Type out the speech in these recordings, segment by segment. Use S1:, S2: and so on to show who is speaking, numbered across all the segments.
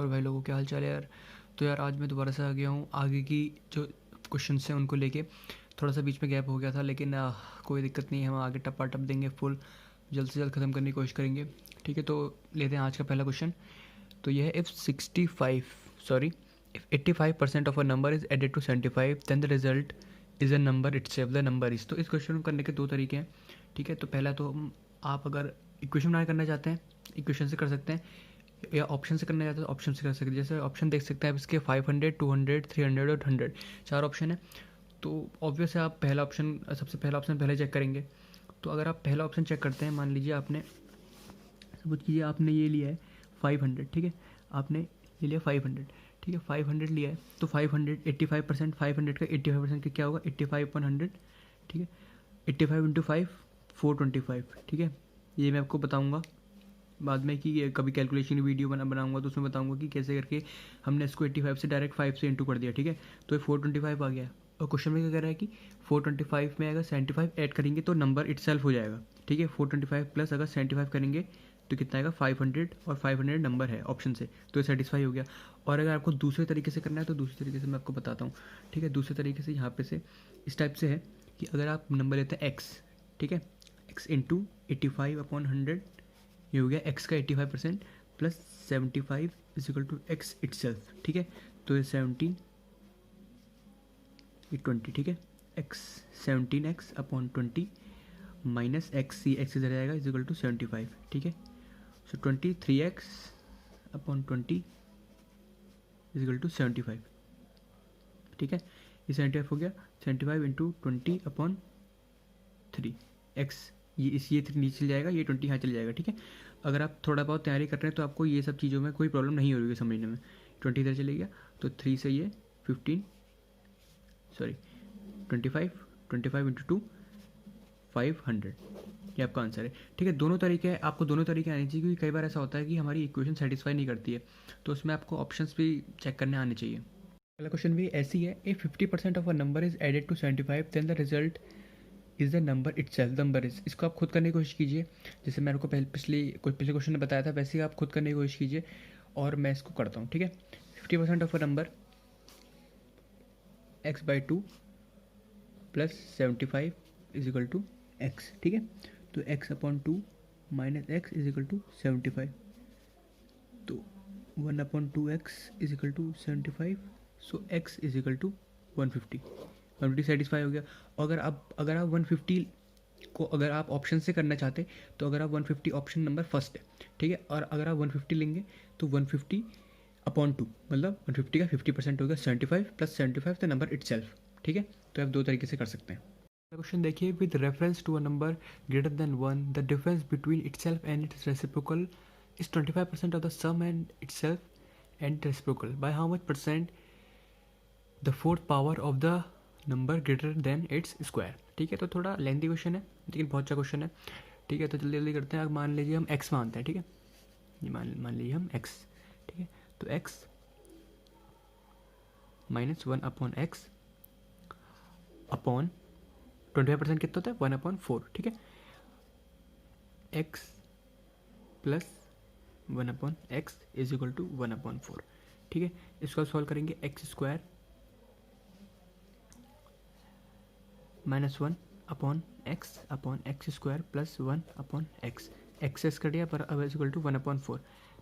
S1: और भाई लोगों क्या हाल चाल है यार। तो यार आज मैं दोबारा से आ गया हूँ आगे की जो क्वेश्चन हैं उनको लेके। थोड़ा सा बीच में गैप हो गया था लेकिन कोई दिक्कत नहीं है, हम आगे टप्पा टप देंगे, फुल जल्द से जल्द ख़त्म करने की कोशिश करेंगे। ठीक है, तो लेते हैं आज का पहला क्वेश्चन। तो यह है if 85% of a number is added to 75 then the result is a number itself the number is. तो इस क्वेश्चन को करने के दो तरीके हैं। ठीक है, तो पहला तो आप अगर इक्वेशन बनाए करना चाहते हैं इक्वेशन से कर सकते हैं, या ऑप्शन से करना चाहते हैं तो ऑप्शन से कर सकते हैं। जैसे ऑप्शन देख सकते हैं आप इसके 500, 200, 300 और 100 चार ऑप्शन है। तो ऑब्वियस है आप पहला ऑप्शन, सबसे पहला ऑप्शन पहले चेक करेंगे। तो अगर आप पहला ऑप्शन चेक करते हैं, मान लीजिए आपने सपोज कीजिए आपने ये लिया है 500। ठीक है, आपने ये लिया 500। ठीक है, 500 लिया है तो 500 85%, 500 का 85% का क्या होगा 85/100। ठीक है, 85 इंटू 5 425। ठीक है, ये मैं आपको बताऊंगा बाद में कि कभी कैलकुलेशन वीडियो बनाऊंगा तो उसमें बताऊंगा कि कैसे करके हमने इसको 85 से डायरेक्ट 5 से इंटू कर दिया। ठीक है, तो ये 425 आ गया। और क्वेश्चन में क्या कह रहा है कि 425 में अगर 75 ऐड करेंगे तो नंबर इटसेल्फ हो जाएगा। ठीक है, 425 प्लस अगर 75 करेंगे तो कितना आएगा 500, और 500 नंबर है ऑप्शन से, तो ये सेटिस्फाई हो गया। और अगर आपको दूसरे तरीके से करना है तो दूसरे तरीके से मैं आपको बताता हूँ। ठीक है, दूसरे तरीके से यहाँ पे से इस टाइप से है कि अगर आप नंबर लेते हैं एक्स, ठीक है, एक्स इंटू 85/100, ये हो गया एक्स का 85% plus 75 is equal to x itself. ठीक है, तो ये 17 ये 20। ठीक है, एक्स 17x/20 माइनस एक्स, ये एक्स इधर जाएगा इज इक्वल टू 75। ठीक है, सो 23x/20 इज इक्वल टू 75। ठीक है, ये 75 हो गया, 75 इंटू 20/3 एक्स, ये 3 नीचे चल जाएगा, ये 20 यहाँ चल जाएगा। ठीक है, अगर आप थोड़ा बहुत तैयारी कर रहे हैं तो आपको ये सब चीज़ों में कोई प्रॉब्लम नहीं हो रही है समझने में। 20 इधर चले गया तो 3 से ये 25 इंटू 2 500, ये आपका आंसर है। ठीक है, दोनों तरीके हैं, आपको दोनों तरीके आने चाहिए क्योंकि कई बार ऐसा होता है कि हमारी इक्वेशन सेटिस्फाई नहीं करती है, तो उसमें आपको ऑप्शंस भी चेक करने आने चाहिए। पहला क्वेश्चन भी ऐसी है, if 50% of a number is added to 75 then the result is the number itself number is. इसको आप खुद करने की कोशिश कीजिए, जैसे मैंने आपको पिछले क्वेश्चन में बताया था वैसे ही आप खुद करने की कोशिश कीजिए, और मैं इसको करता हूँ। ठीक है, 50% of a number x/2 plus 75 is equal to x. ठीक है, तो x/2 minus x is equal to 75, तो 1/2x is equal to 75, so x is equal to 150 satisfy हो गया। अगर आप 150 को अगर आप ऑप्शन से करना चाहते तो अगर आप 150 ऑप्शन नंबर फर्स्ट है। ठीक है, और अगर आप 150 लेंगे तो 150/2 मतलब 150 का 50% हो गया, 75 प्लस 75 द नंबर इटसेल्फ। ठीक है, तो आप दो तरीके से कर सकते हैं। क्वेश्चन देखिए, with reference to a number greater than 1 the difference between itself and its reciprocal is 25% of the sum and itself and reciprocal by how much percent the fourth power of the number greater than its square. ठीक है, तो थोड़ा lengthy question है लेकिन बहुत अच्छा question है। ठीक है, तो जल्दी जल्दी करते हैं। अब मान लीजिए हम x मानते हैं। ठीक है, ये मान लीजिए हम x। ठीक है, तो x माइनस 1/x अपॉन 25% कितना होता है 1/4। ठीक है, x plus 1/x is equal to 1/4। ठीक है, इसको सॉल्व करेंगे, x square minus 1/x square plus 1/x, access कर दिया पर अब इज इक्वल टू 1/4।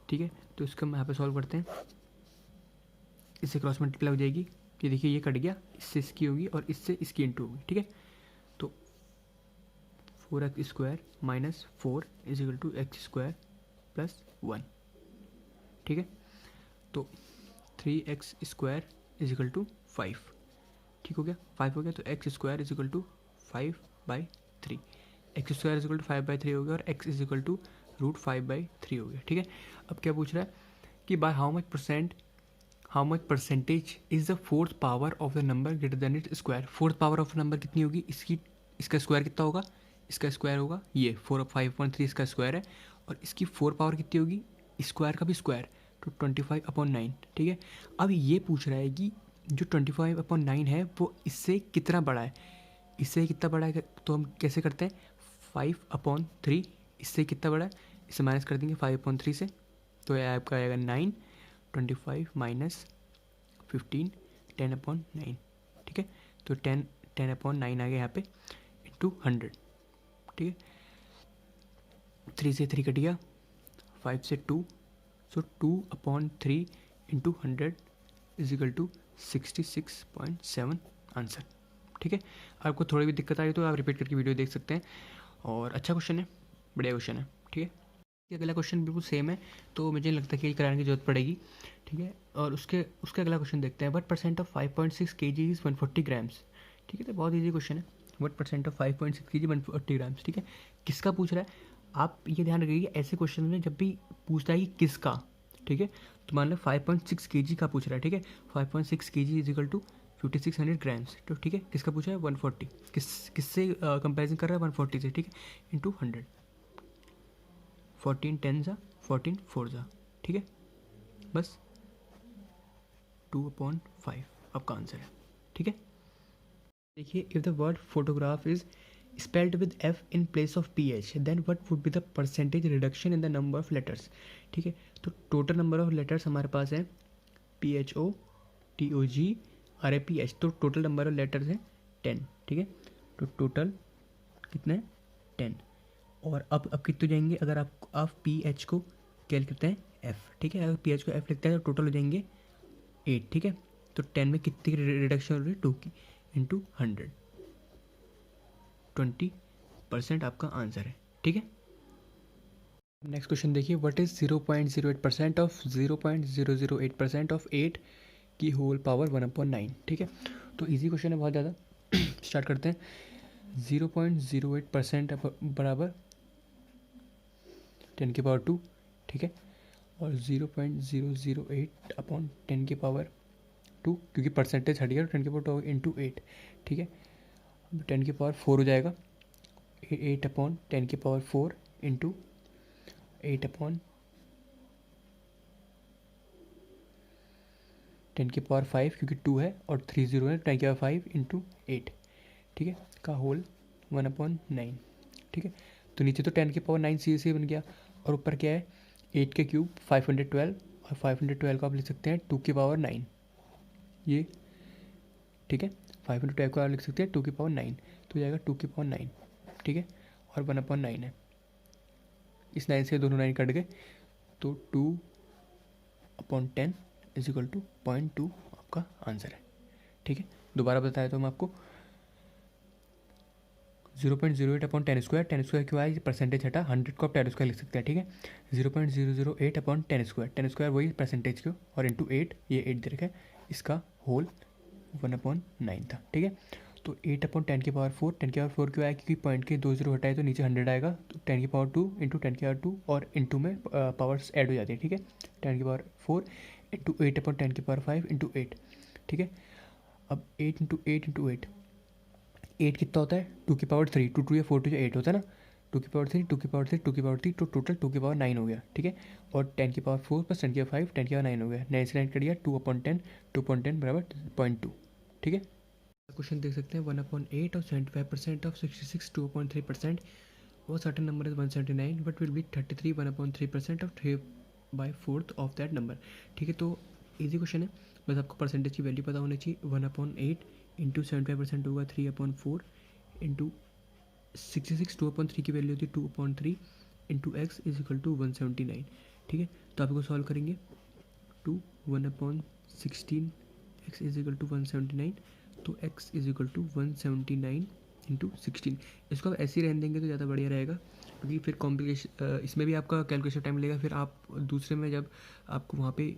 S1: ठीक है, तो इसको हम यहाँ पे सॉल्व करते हैं, इससे क्रॉस मल्टीप्लाई हो जाएगी, ये देखिए ये कट गया, इससे इसकी होगी और इससे इसकी इंटू होगी। ठीक है, तो 4x square minus 4 is equal to x square plus 1। ठीक है, तो 3x square is equal to 5। ठीक हो गया, 5 हो गया, तो x square is equal to 5/3, x square is equal to 5/3 हो गया, और एक्स इज इक्वल टू √5/3 हो गया। ठीक है, अब क्या पूछ रहा है कि bye how much percentage is the fourth power of the number greater than its square. Fourth power of number कितनी होगी, इसका स्क्वायर कितना होगा, इसका स्क्वायर होगा ये 5/3 इसका स्क्वायर है, और इसकी 4 पावर कितनी होगी, स्क्वायर का भी स्क्वायर, तो 25/9। ठीक है, अब ये पूछ रहा है कि जो 25/9 है वो इससे कितना बड़ा है, इससे कितना बड़ा है, तो हम कैसे करते हैं 5/3, इससे कितना बड़ा है, इसे माइनस कर देंगे 5/3 से, तो ये आपका आएगा 9, 25 माइनस 15 10/9, ठीक है। तो 10/9 आ गया यहाँ पे इंटू 100, ठीक है। 3 से 3 कट गया, 5 से 2, so 2/3 into 100 is equal to 66.7 answer, ठीक है। आपको थोड़ी भी दिक्कत आई तो आप रिपीट करके वीडियो देख सकते हैं। और अच्छा क्वेश्चन है, बढ़िया क्वेश्चन है, ठीक है। अगला क्वेश्चन बिल्कुल सेम है, तो मुझे नहीं लगता कि कराने की जरूरत पड़ेगी, ठीक है। और उसके अगला क्वेश्चन देखते हैं। What percent of 5.6 kg is 140 grams, ठीक है। तो बहुत ईजी क्वेश्चन है। What percent of 5.6 kg 140 grams, ठीक है। किसका पूछ रहा है, आप ये ध्यान रखिए ऐसे क्वेश्चन में जब भी पूछता है कि किसका, ठीक है, तो मान लो 5.6 kg का पूछ रहा है, ठीक है। 5.6 kg is equal to 5600 grams, तो ठीक है, किसका पूछा है 140, किससे कंपेरिजन कर रहा है 140 से, ठीक है, इंटू 100, 14 10 जा 14 4 जा, ठीक है, बस 2/5 आपका आंसर है, ठीक है। देखिए, if the word photograph is spelled with f in place of ph then what would be the percentage reduction in the number of letters, ठीक है। तो टोटल नंबर ऑफ लेटर्स हमारे पास है PHO TOG RAPH, तो total number of letters है 10, ठीक है। तो टोटल कितने 10, और अब कितने जाएंगे, अगर आप PH को कैल करते हैं F, ठीक है, अगर PH को F लिखते हैं तो टोटल हो जाएंगे 8, ठीक है। तो 10 में कितनी रिडक्शन हो रही है 2 की इंटू 100, 20% आपका आंसर है, ठीक है। नेक्स्ट क्वेश्चन देखिए, व्हाट इज 0.08% ऑफ 0.008% ऑफ 8 की होल पावर 1/9, ठीक है। तो इजी क्वेश्चन है बहुत ज़्यादा। स्टार्ट करते हैं। 0.08% बराबर 10 की पावर 2, ठीक है, और 0.008/10 की पावर 2, क्योंकि परसेंटेज हट गया तो 10 की पावर 2 इंटू 8, ठीक है। 10 की पावर 4 हो जाएगा, 8/10 की पावर 4 इंटू 8/10 की पावर 5, क्योंकि 2 है और 3 0 है, 10 की पावर 5 इंटू 8, ठीक है, का होल 1/9, ठीक है। तो नीचे तो 10 की पावर 9 सी बन गया, और ऊपर क्या है 8 के क्यूब 512, और 512 को आप लिख सकते हैं 2 की पावर 9, ये, ठीक है। 512 को आप लिख सकते हैं 2 की पावर 9, तो जाएगा 2 की पावर 9, ठीक है, और 1/9 है। इस 9 से दोनों 9 कट गए, तो 2/10 इज इक्वल टू 0.2 आपका आंसर है, ठीक है। दोबारा बताया तो मैं आपको 0.08/10 स्क्वायर, 10 स्क्वायर क्यों आया, परसेंटेज हटा, 100 को आप 10 स्क्वायर लिख सकते हैं, ठीक है। 0.008/10 स्क्वायर, 10 स्क्वायर वही परसेंटेज क्यों, और इंटू 8, ये 8 दे रखा है, इसका होल 1/9 था, ठीक है। तो 8/10 की पावर 4, 10 की पावर 4 क्यों आया, क्योंकि पॉइंट के 2 0 हटाए तो नीचे 100 आएगा, तो 10 की पावर 2 इंटू 10 की पावर 2, और इंटू में पावर्स ऐड हो जाती है, ठीक है। 10 की पावर 4 इंटू 8/10 की पावर 5 इंटू 8, ठीक है। अब 8 इंटू 8 इंटू 8, 8 कितना होता है 2 की पावर 3, 2 2 या 4 2 या 8 होता है ना, 2 की पावर 3, 2 की पावर 3, 2 की पावर 3, तो टोटल 2 की पावर 9 हो गया, ठीक है। और 10 की पावर 4 प्लस 10 की पावर 5, 10 की पावर 9 हो गया, 9 से 9 कट गया, 2/10, 2/10 बराबर 0.2, ठीक है। क्वेश्चन देख सकते हैं 1/8 और 75% ऑफ 66 2/3%, और certain number is 179, but will be 33 1/3% of 3/4 of that number, ठीक है। तो इजी क्वेश्चन है, बस आपको परसेंटेज की वैल्यू पता होनी चाहिए। 1/8 इंटू 75% होगा 3/4 इंटू 66, 2/3 की वैल्यू होती है 2/3 into x is equal to 179, ठीक है। तो आप इसको सॉल्व करेंगे, 1/16 एक्स इज इक्वल टू 179, तो x is equal to 179 into 16, इसको आप ऐसे ही रहने देंगे तो ज़्यादा बढ़िया रहेगा, क्योंकि फिर कॉम्प्लिकेशन इसमें भी आपका कैलकुलेशन टाइम लगेगा, फिर आप दूसरे में जब आपको वहाँ पे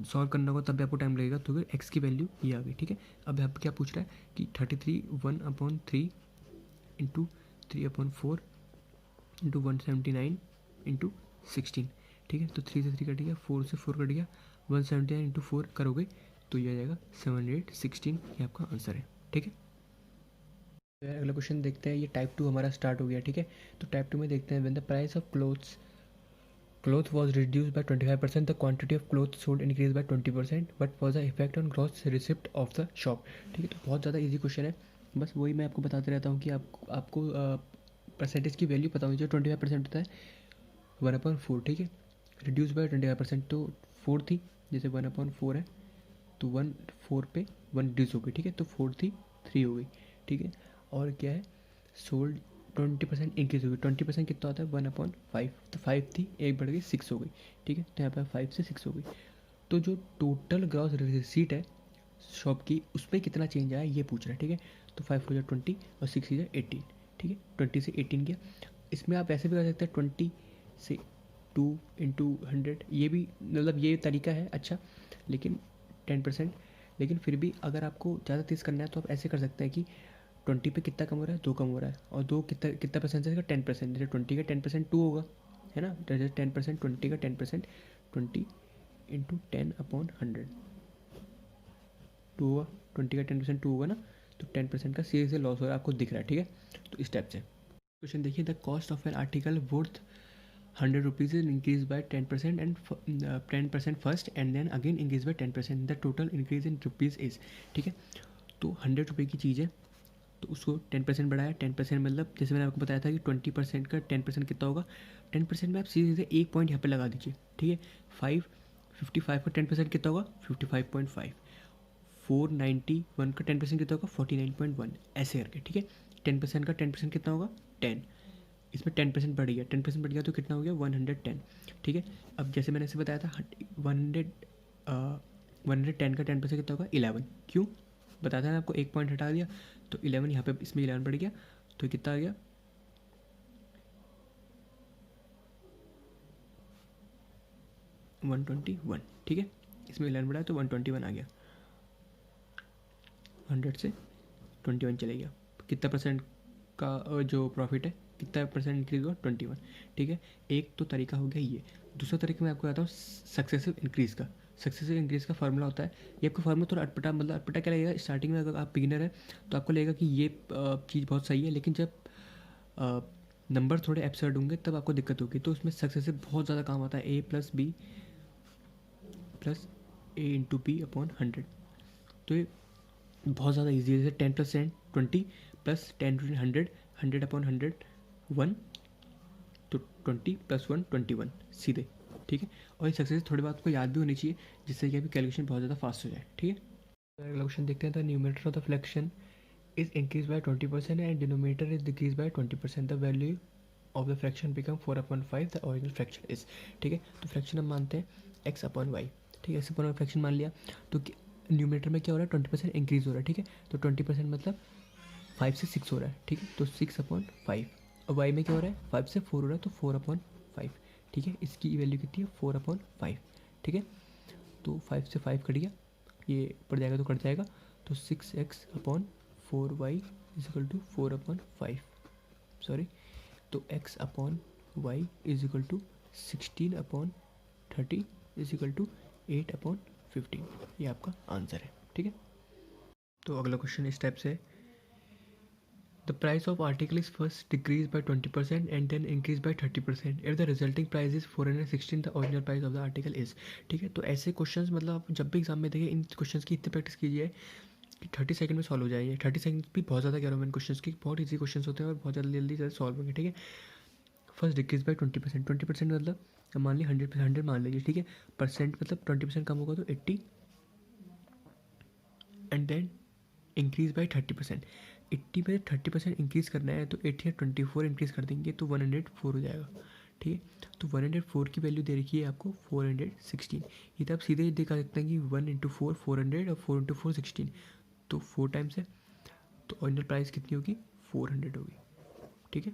S1: सॉल्व करना होगा तब भी आपको टाइम लगेगा, तो फिर x की वैल्यू ये आ गई, ठीक है। अब यहाँ पर क्या पूछ रहा है कि 33 1/3 इंटू 3/4 इंटू 179 इंटू 16, ठीक है। तो 3 से 3 कट गया, 4 से 4 कट गया, 179 इंटू 4 करोगे तो ये आ जाएगा 7816, ये आपका आंसर है, ठीक है। अगला क्वेश्चन देखते हैं, ये टाइप 2 हमारा स्टार्ट हो गया, ठीक है। तो टाइप 2 में देखते हैं, when the price of cloth was reduce by 25%, the quantity of cloth sold increase by 20%, but was the effect on gross receipt of the shop, ठीक है। तो बहुत ज़्यादा ईजी क्वेश्चन है, बस वही मैं आपको बताते रहता हूँ कि आपको परसेंटेज की वैल्यू पता होनी चाहिए। 25% होता है 1/4, ठीक है। रिड्यूस बाय 25%, तो 4 थी, जैसे 1/4 है तो 1/4 पे 1 रिड्यूस हो गई, ठीक है, तो 4 थी 3 हो गई, ठीक है। और क्या है, सोल्ड 20% इंक्रीज हो गई, 20% कितना होता है 1/5, तो 5 थी, एक बढ़ गई 6 हो गई, ठीक है, तो यहाँ पर 5 से 6 हो गई। तो जो टोटल ग्रॉस रिसीट है शॉप की, उस पर कितना चेंज आया ये पूछ रहा है, ठीक है। तो 5 हो जाए 20 और 6 हो जाए 18, ठीक है, 20 से 18 किया। इसमें आप ऐसे भी कर सकते हैं 20 से 2 इंटू 100, ये भी मतलब ये तरीका है अच्छा, लेकिन 10%, लेकिन फिर भी अगर आपको ज़्यादा तेज़ करना है तो आप ऐसे कर सकते हैं कि 20 पे कितना कम हो रहा है, 2 कम हो रहा है, और 2 कितना कितना परसेंट है इसका 10%, जैसे 20 का 10% 2 होगा, है ना, जैसे 10%, 20 का 10%, 20 इंटू 10/100 2 होगा, 20 का 10% 2 होगा ना, तो 10% का सीधे से लॉस हो रहा है, आपको दिख रहा है, ठीक है। तो इस टाइप से क्वेश्चन देखिए, the cost of an article worth 100 rupees is increase by 10% and 10% first and then again increase by 10%, the total increase in rupees is, ठीक है। तो 100 रुपये की चीज़ है तो उसको 10% बढ़ाया, 10% मतलब जैसे मैंने आपको बताया था कि 20% का 10% कितना होगा, 10% में आप सीधे सीधे एक पॉइंट यहाँ पे लगा दीजिए, ठीक है। 55 का 10% कितना होगा 55.5, 491 का 10% कितना होगा 49.1, ऐसे करके, ठीक है। 10% का 10% कितना होगा 10, इसमें 10% बढ़ गया, 10% बढ़ गया तो कितना हो गया 110, ठीक है। अब जैसे मैंने इसे बताया था 110 का 10% कितना होगा 11, क्यों बताया था ना आपको, एक पॉइंट हटा दिया तो 11 यहाँ पे इसमें 11 बढ़ गया, तो कितना आ गया 121, ठीक है, इसमें 11 बढ़ा तो 121 आ गया, 100 से 21 चले गया, कितना परसेंट का जो प्रॉफिट है, कितना परसेंट इंक्रीज हुआ 21, ठीक है। एक तो तरीका हो गया ये। दूसरा तरीका मैं आपको बताता हूँ सक्सेसिव इंक्रीज़ का। सक्सेसिव इंक्रीज़ का फार्मूला होता है, ये आपको फार्मूला थोड़ा अटपटा, मतलब अटपटा क्या लगेगा स्टार्टिंग में, अगर आप बिगिनर है तो आपको लगेगा कि ये चीज़ बहुत सही है, लेकिन जब नंबर थोड़े एब्सर्ड होंगे तब आपको दिक्कत होगी। तो उसमें सक्सेसिव बहुत ज़्यादा काम आता है, a+b plus a into b upon 100, तो ये बहुत ज़्यादा ईजी है। जैसे 10 + 10 20 प्लस 10 × 100 100/100 1, तो 20 + 1 21 सीधे, ठीक है। और ये सक्सेस थोड़ी बात को याद भी होनी चाहिए, जिससे कि अभी कैलकुलेशन बहुत ज़्यादा फास्ट हो जाए, ठीक है। अगला क्वेश्चन देखते हैं, the numerator of the fraction is increase bye 20% and denominator is decrease by 20%, the value of the fraction become 4/5 the original fraction is, ठीक है। तो फ्रैक्शन हम मानते हैं x/y, ठीक है, x/y फ्रैक्शन मान लिया, तो न्यूमरेटर में क्या हो रहा है 20% इंक्रीज हो रहा है, ठीक है। तो 20% मतलब 5 से 6 हो रहा है, ठीक है, तो 6/5, और y में क्या हो रहा है 5 से 4 हो रहा है, तो 4/5, ठीक है। इसकी वैल्यू कितनी है 4/5, ठीक है। तो 5 से 5 कट गया, ये पड़ जाएगा तो कट जाएगा, तो 6x/4y इजिकल टू 4/5, सॉरी, तो x/y is equal to 16/30 is equal to 8/15, ये आपका आंसर है, ठीक है। तो अगला क्वेश्चन इस टाइप से है, the price of article is first decreased by 20% and then increased by 30%. If the resulting price is 416, the original price of the article is, ठीक है। तो ऐसे क्वेश्चंस मतलब आप जब भी एग्जाम में देखिए, इन क्वेश्चंस की इतनी प्रैक्टिस कीजिए कि 30 सेकंड में सॉल्व हो जाएंगे। 30 सेकंड भी बहुत ज़्यादा कह रहा हूँ मैं, क्वेश्चंस की बहुत ईजी क्वेश्चंस होते हैं और बहुत जल्दी जल्दी से सॉल्व होंगे, ठीक है। फर्स्ट डिक्रीज बाय 20%, 20% मतलब मान लीजिए 100 मान लीजिए, ठीक है। परसेंट मतलब 20% कम होगा तो 80, एंड देन इंक्रीज बाय 30%, 80 पे 30% इंक्रीज़ करना है तो 80 या 24 इंक्रीज़ कर देंगे तो 104 हो जाएगा, ठीक है। तो 104 की वैल्यू दे रखी है आपको 416, ये तो आप सीधे दिखा सकते हैं कि 1 × 4 400 और 4 × 4 16, तो 4 टाइम्स है, तो ओरिजिनल प्राइस कितनी होगी 400 होगी, ठीक है।